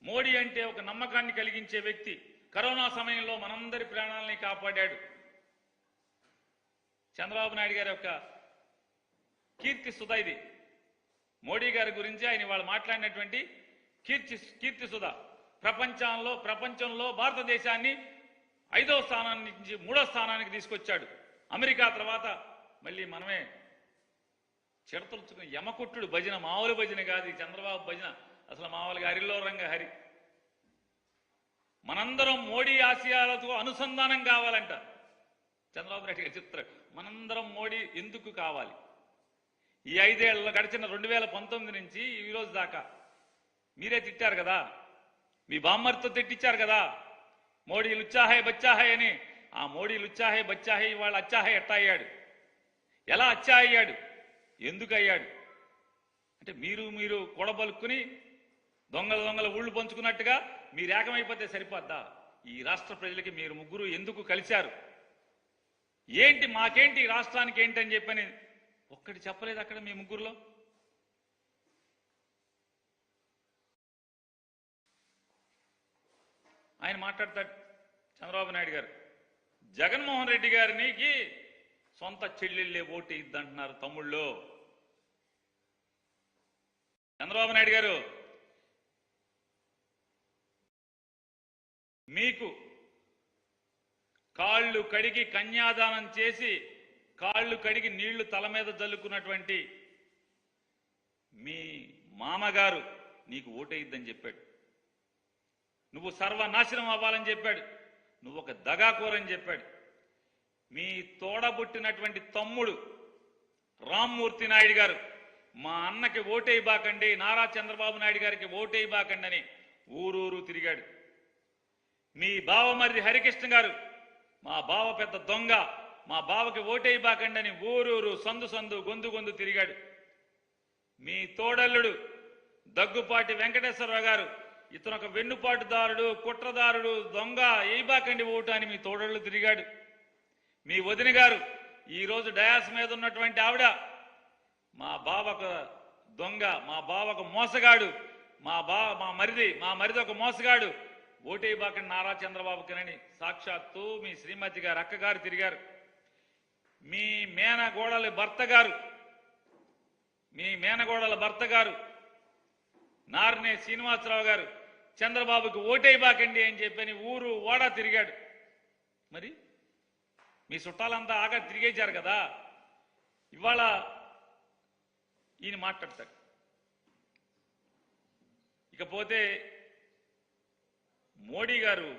మోడీ అంటే ఒక నమ్మకాన్ని కలిగించే వ్యక్తి. కరోనా సమయంలో మనందరి ప్రాణాలని కాపాడాడు. చంద్రబాబు నాయుడు గారి యొక్క కీర్తి సుధ ఇది. మోడీ గారి గురించి ఆయన వాళ్ళు మాట్లాడినటువంటి కీర్తి సుధ. ప్రపంచంలో భారతదేశాన్ని 5వ స్థానాన్ని నుంచి 3వ స్థానానికి తీసుకొచ్చాడు. అమెరికా తర్వాత మళ్ళీ మనమే చిడతలుచుకుని యమకుట్టుడు భజన, మామూలు భజన కాదు ఈ చంద్రబాబు భజన, అసలు మామూలుగా హరిలో రంగ హరి. మనందరం మోడీ ఆశయాలతో అనుసంధానం కావాలంట చంద్రబాబు నాయుడు గారి చిత్రం. మనందరం మోడీ ఎందుకు కావాలి? ఈ 5 ఏళ్లలో గడిచిన 2019 నుంచి ఈ రోజు దాకా మీరే తిట్టారు కదా, మీ బామ్మర్తో తిట్టించారు కదా, మోడీ లుచ్చాహే బచ్చాహే అని. ఆ మోడీ లుచ్చాహే బచ్చాహే ఇవాళ అచ్చాహే ఎట్టా అయ్యాడు? ఎలా అచ్చా అయ్యాడు? ఎందుకు అయ్యాడు అంటే మీరు కూడబలుక్కుని దొంగల ఊళ్ళు పంచుకున్నట్టుగా మీరు ఏకమైపోతే సరిపోద్దా? ఈ రాష్ట్ర ప్రజలకి మీరు ముగ్గురు ఎందుకు కలిశారు? ఏంటి మాకేంటి ఈ రాష్ట్రానికి ఏంటి అని చెప్పని ఒక్కటి చెప్పలేదు అక్కడ మీ ముగ్గురులో. ఆయన మాట్లాడతాడు చంద్రబాబు నాయుడు గారు, జగన్మోహన్ రెడ్డి గారికి సొంత చెల్లెళ్ళే ఓటు ఇద్దంటున్నారు తమ్ముళ్ళు. చంద్రబాబు నాయుడు గారు, మీకు కాళ్ళు కడిగి కన్యాదానం చేసి కాళ్ళు కడిగి నీళ్లు తల మీద జల్లుకున్నటువంటి మీ మామగారు నీకు ఓటేయిద్దని చెప్పాడు. నువ్వు సర్వనాశనం అవ్వాలని చెప్పాడు. నువ్వు ఒక దగాకోరని చెప్పాడు. మీ తోడబుట్టినటువంటి తమ్ముడు రామ్మూర్తి నాయుడు గారు మా అన్నకి ఓటేయబాకండి, నారా చంద్రబాబు నాయుడు గారికి ఓటేయబాకండి అని ఊరూరు తిరిగాడు. మీ బావమరిది హరికృష్ణ గారు మా బావ పెద్ద దొంగ, మా బావకి ఓటేయబాకండి అని ఊరూరు సందు గొంతు తిరిగాడు. మీ తోడల్లుడు దగ్గుపాటి వెంకటేశ్వరరావు గారు ఇతను ఒక వెన్నుపాటుదారుడు, కుట్రదారుడు, దొంగ, ఏయబాకండి ఓటు అని మీ తోడళ్ళు తిరిగాడు. మీ వదిన గారు ఈరోజు డయాస్ మీద ఉన్నటువంటి ఆవిడ మా బావకు దొంగ, మా బావకు మోసగాడు, మా మరిది ఒక మోసగాడు, ఓటేయబాకండి నారా చంద్రబాబుకినని సాక్షాత్తు మీ శ్రీమతి గారు అక్కగారు తిరిగారు. మీ మేనగోడల భర్త గారు నార్నే శ్రీనివాసరావు గారు చంద్రబాబుకి ఓటేయబాకండి అని చెప్పని ఊరు ఓడా తిరిగాడు. మరి మీ చుట్టాలంతా ఆగా తిరిగేశారు కదా. ఇవాళ ఈయన మాట్లాడతాడు. ఇకపోతే మోడీ గారు